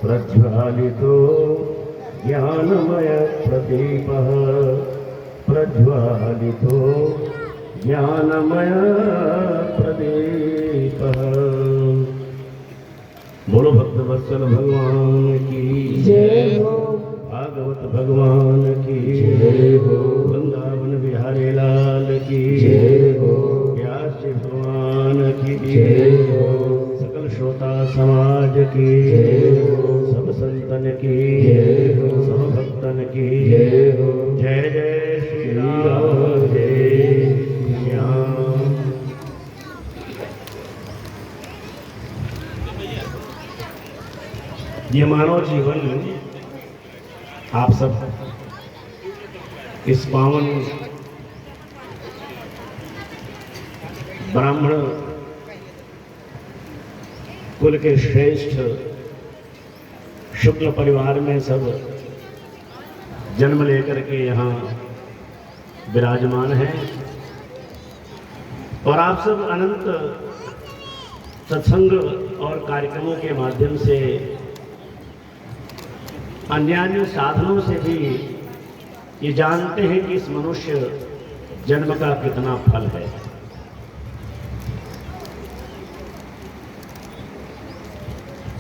प्रज्वालितो ज्ञानमय प्रदीपः प्रज्वालितो ज्ञानमय प्रदीपः। बोलो भक्तवत्सल भगवान की जय हो, भागवत भगवान की जय हो, वृंदावन बिहारी लाल की जय हो, व्यास भगवान की जय हो, सकल श्रोता समाज की जय हो, सब संतन की जय हो, सब भक्तन की जय हो। जय जय श्री राम जय श्याम। ये मानव जीवन आप सब इस पावन ब्राह्मण कुल के श्रेष्ठ शुक्ल परिवार में सब जन्म लेकर के यहाँ विराजमान हैं और आप सब अनंत सत्संग और कार्यक्रमों के माध्यम से अन्य साधनों से भी ये जानते हैं कि इस मनुष्य जन्म का कितना फल है।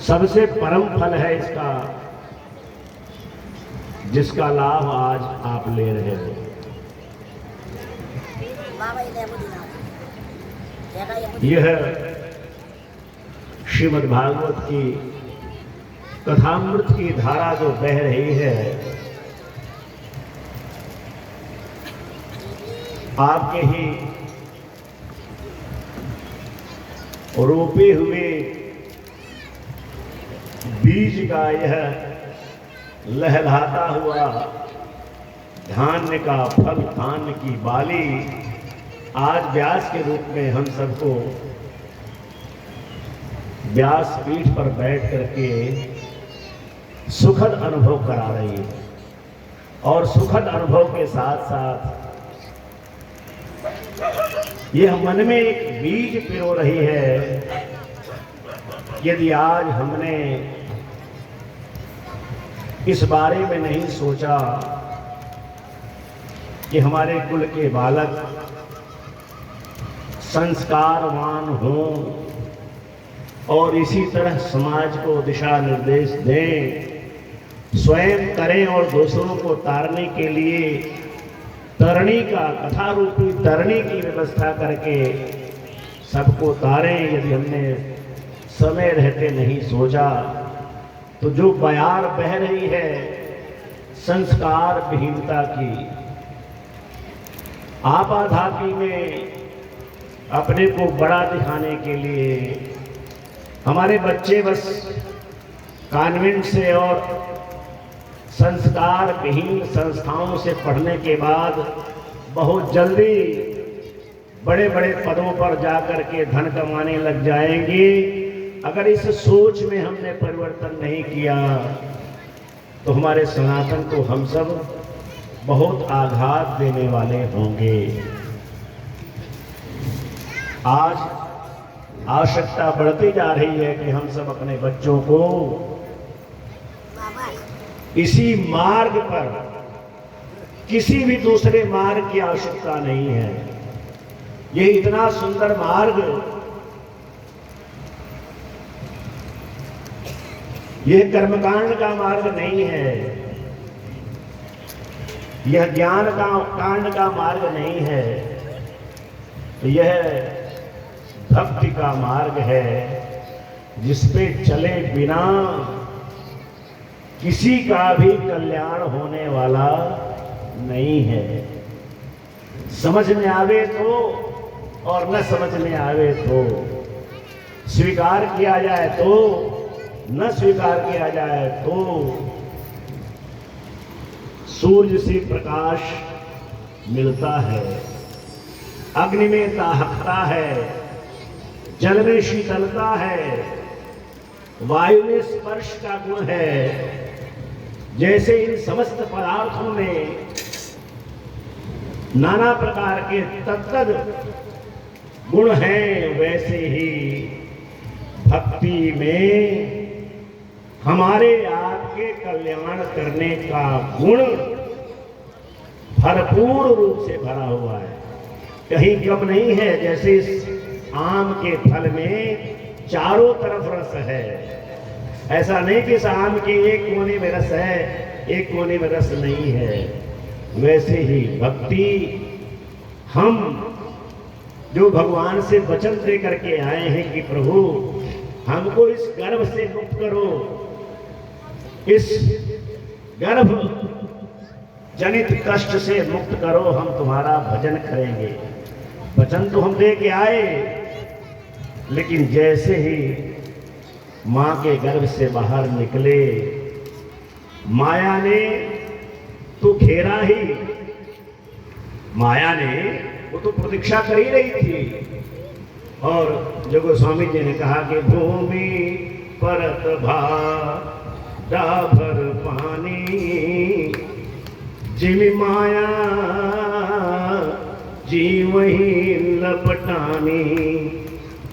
सबसे परम फल है इसका, जिसका लाभ आज आप ले रहे हो। यह श्रीमद् भागवत की कथामृत की धारा जो बह रही है, आपके ही रोपे हुए बीज का यह लहलहाता हुआ धान्य का फल, धान्य की बाली आज व्यास के रूप में हम सबको व्यास पीठ पर बैठ करके सुखद अनुभव करा रही है। और सुखद अनुभव के साथ साथ यह मन में एक बीज पिरो रही है। यदि आज हमने इस बारे में नहीं सोचा कि हमारे कुल के बालक संस्कारवान हों और इसी तरह समाज को दिशा निर्देश दें, स्वयं करें और दूसरों को तारने के लिए तरणी का, कथा रूपी तरणी की व्यवस्था करके सबको तारें, यदि हमने समय रहते नहीं सोचा तो जो बयार बह रही है संस्कार विहीनता की, आपाधापी में अपने को बड़ा दिखाने के लिए हमारे बच्चे बस कॉन्वेंट से और संस्कार विहीन संस्थाओं से पढ़ने के बाद बहुत जल्दी बड़े बड़े पदों पर जाकर के धन कमाने लग जाएंगे। अगर इस सोच में हमने परिवर्तन नहीं किया तो हमारे सनातन को हम सब बहुत आघात देने वाले होंगे। आज आवश्यकता बढ़ती जा रही है कि हम सब अपने बच्चों को इसी मार्ग पर, किसी भी दूसरे मार्ग की आवश्यकता नहीं है। यह इतना सुंदर मार्ग, यह कर्मकांड का मार्ग नहीं है, यह ज्ञान का कांड का मार्ग नहीं है, यह भक्ति का मार्ग है, जिस पे चले बिना किसी का भी कल्याण होने वाला नहीं है। समझ में आवे तो और न समझ में आवे तो, स्वीकार किया जाए तो न स्वीकार किया जाए तो, सूर्य से प्रकाश मिलता है, अग्नि में दाहकता है, जल में शीतलता है, वायु में स्पर्श का गुण है। जैसे इन समस्त पदार्थों में नाना प्रकार के तत्त गुण हैं, वैसे ही भक्ति में हमारे आपके कल्याण करने का गुण भरपूर रूप से भरा हुआ है, कहीं कम नहीं है। जैसे इस आम के फल में चारों तरफ रस है, ऐसा नहीं कि इस आम के एक कोने में रस है, एक कोने में रस नहीं है। वैसे ही भक्ति, हम जो भगवान से वचन दे करके आए हैं कि प्रभु हमको इस गर्भ से मुक्त करो, इस गर्भ जनित कष्ट से मुक्त करो, हम तुम्हारा भजन करेंगे। वचन तो हम दे के आए, लेकिन जैसे ही मां के गर्भ से बाहर निकले, माया ने तो घेरा ही, माया ने वो तो प्रतीक्षा कर ही रही थी। और जो गोस्वामी जी ने कहा कि भूमि परत डाभर पानी, जिमि माया जी वही लपटानी।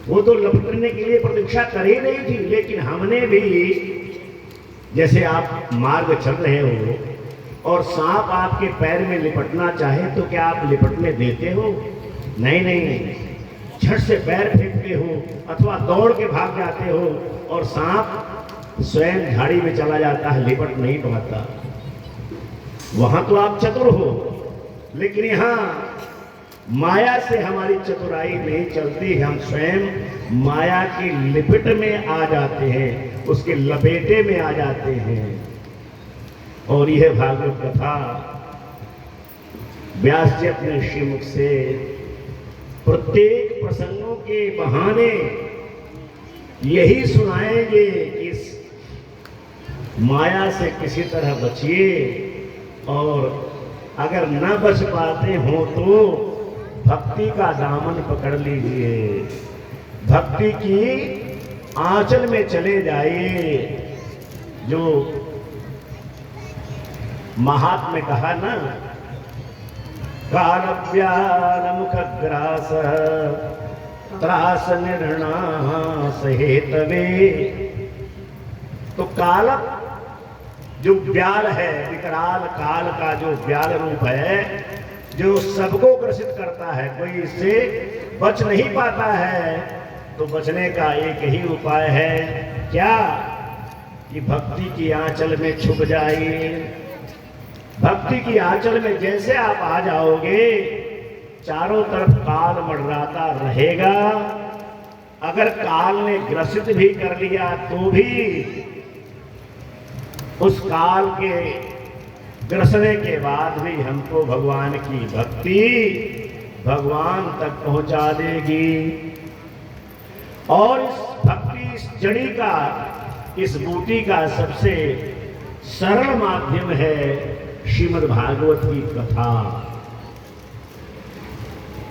वो तो लपटने के लिए प्रतीक्षा कर ही रही थी, लेकिन हमने भी, जैसे आप मार्ग चल रहे हो और सांप आपके पैर में लिपटना चाहे तो क्या आप लिपटने देते हो? नहीं नहीं, झट से पैर फेंकते हो अथवा दौड़ के भाग जाते हो, और सांप स्वयं झाड़ी में चला जाता है, लिपट नहीं पाता। वहां तो आप चतुर हो, लेकिन यहाँ माया से हमारी चतुराई नहीं चलती, हम स्वयं माया की लिपट में आ जाते हैं, उसके लपेटे में आ जाते हैं। और यह भागवत कथा व्यास जी अपने श्रीमुख से प्रत्येक प्रसंगों के बहाने यही सुनाएंगे कि इस माया से किसी तरह बचिए, और अगर न बच पाते हो तो भक्ति का दामन पकड़ लीजिए, भक्ति की आंचल में चले जाइए। जो महात्मा कहा ना, कालव्यान मुखग्रास त्रास निर्णास हेतवे। तो काल जो व्याल है, विकराल काल का जो व्याल रूप है, जो सबको ग्रसित करता है, कोई इससे बच नहीं पाता है, तो बचने का एक ही उपाय है, क्या कि भक्ति की आंचल में छुप जाइए। भक्ति की आंचल में जैसे आप आ जाओगे, चारों तरफ काल मंडराता रहेगा। अगर काल ने ग्रसित भी कर लिया तो भी उस काल के ग्रसने के बाद भी हमको भगवान की भक्ति भगवान तक पहुंचा देगी। और इस भक्ति, इस जड़ी का, इस बूटी का सबसे सरल माध्यम है श्रीमद् भागवत की कथा।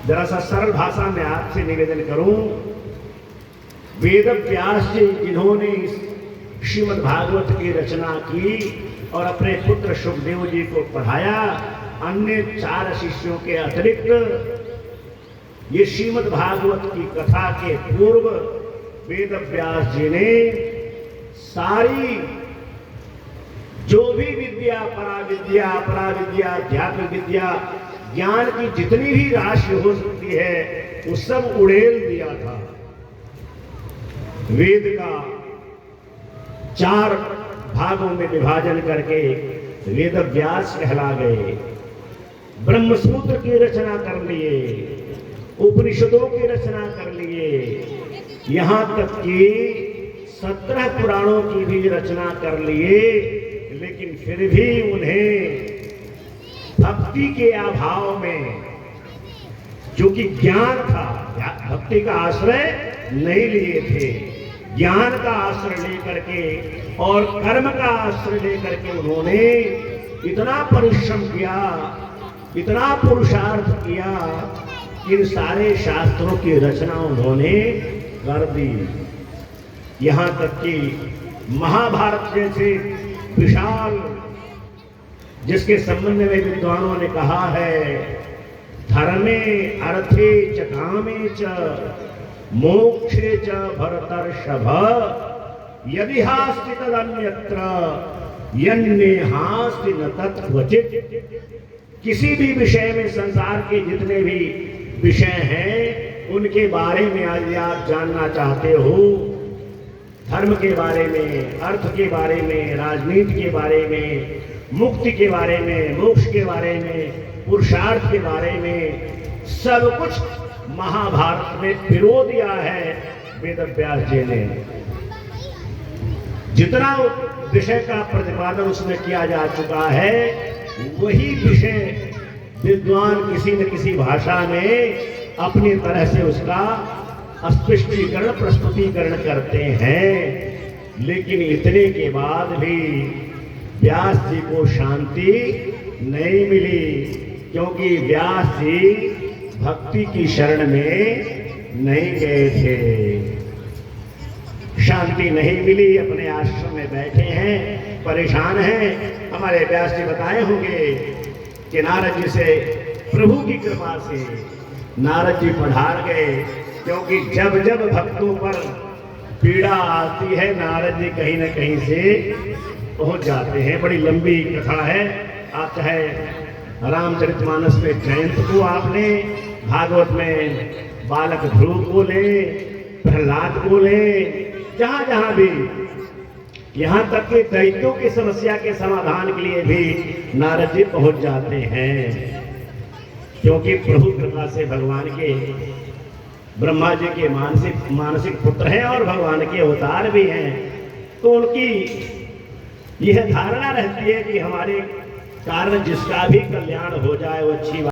जरा सा सरल भाषा में आपसे निवेदन करूं, वेद व्यास जी जिन्होंने श्रीमद् भागवत की रचना की और अपने पुत्र सुखदेव जी को पढ़ाया, अन्य 4 शिष्यों के अतिरिक्त ये श्रीमद् भागवत की कथा के पूर्व वेद व्यास जी ने सारी जो भी विद्या, पराविद्या, अपराविद्या, अध्यात्म विद्या, ज्ञान की जितनी भी राशि हो सकती है, वो सब उड़ेल दिया था। वेद का 4 भागों में विभाजन करके वेद व्यास कहला गए। ब्रह्मसूत्र की रचना कर लिए, उपनिषदों की रचना कर लिए, यहां तक कि 17 पुराणों की भी रचना कर लिए, लेकिन फिर भी उन्हें भक्ति के अभाव में, जो कि ज्ञान था, भक्ति का आश्रय नहीं लिए थे, ज्ञान का आश्रय लेकर के और कर्म का आश्रय लेकर के उन्होंने इतना परिश्रम किया, इतना पुरुषार्थ किया, इन सारे शास्त्रों की रचना उन्होंने कर दी। यहाँ तक कि महाभारत जैसे विशाल, जिसके संबंध में विद्वानों ने कहा है, धर्मे अर्थे च कामे च मोक्षे च भरतर्षभ यदि हास्ति तदन्यत्र यन्नेहास्ति न तत्क्वचित्। किसी भी विषय में, संसार के जितने भी विषय हैं उनके बारे में यदि आप जानना चाहते हो, धर्म के बारे में, अर्थ के बारे में, राजनीति के बारे में, मुक्ति के बारे में, मोक्ष के बारे में, पुरुषार्थ के बारे में, सब कुछ महाभारत में पिरो दिया है वेद व्यास जी ने। जितना विषय का प्रतिपादन उसमें किया जा चुका है, वही विषय विद्वान किसी न किसी भाषा में अपनी तरह से उसका स्पष्टीकरण, प्रस्तुतिकरण करते हैं। लेकिन इतने के बाद भी व्यास जी को शांति नहीं मिली, क्योंकि व्यास जी भक्ति की शरण में नहीं गए थे। शांति नहीं मिली, अपने आश्रम में बैठे हैं, परेशान हैं। हमारे व्यास जी बताए होंगे कि नारद जी से, प्रभु की कृपा से नारद जी पधार गए, क्योंकि जब जब भक्तों पर पीड़ा आती है नारद जी कहीं न कहीं से पहुंच जाते हैं। बड़ी लंबी कथा है। आप चाहे रामचरितमानस में जयंत को आप लें, भागवत में बालक ध्रुव को लें, प्रहलाद को लें, जहां जहां भी, यहां तक कि दैत्यों की समस्या के समाधान के लिए भी नारद जी पहुंच जाते हैं। क्योंकि प्रभु कृपा से भगवान के, ब्रह्मा जी के मानसिक पुत्र हैं और भगवान के अवतार भी हैं। तो उनकी यह धारणा रहती है कि हमारे कारण जिसका भी कल्याण हो जाए वो अच्छी बात।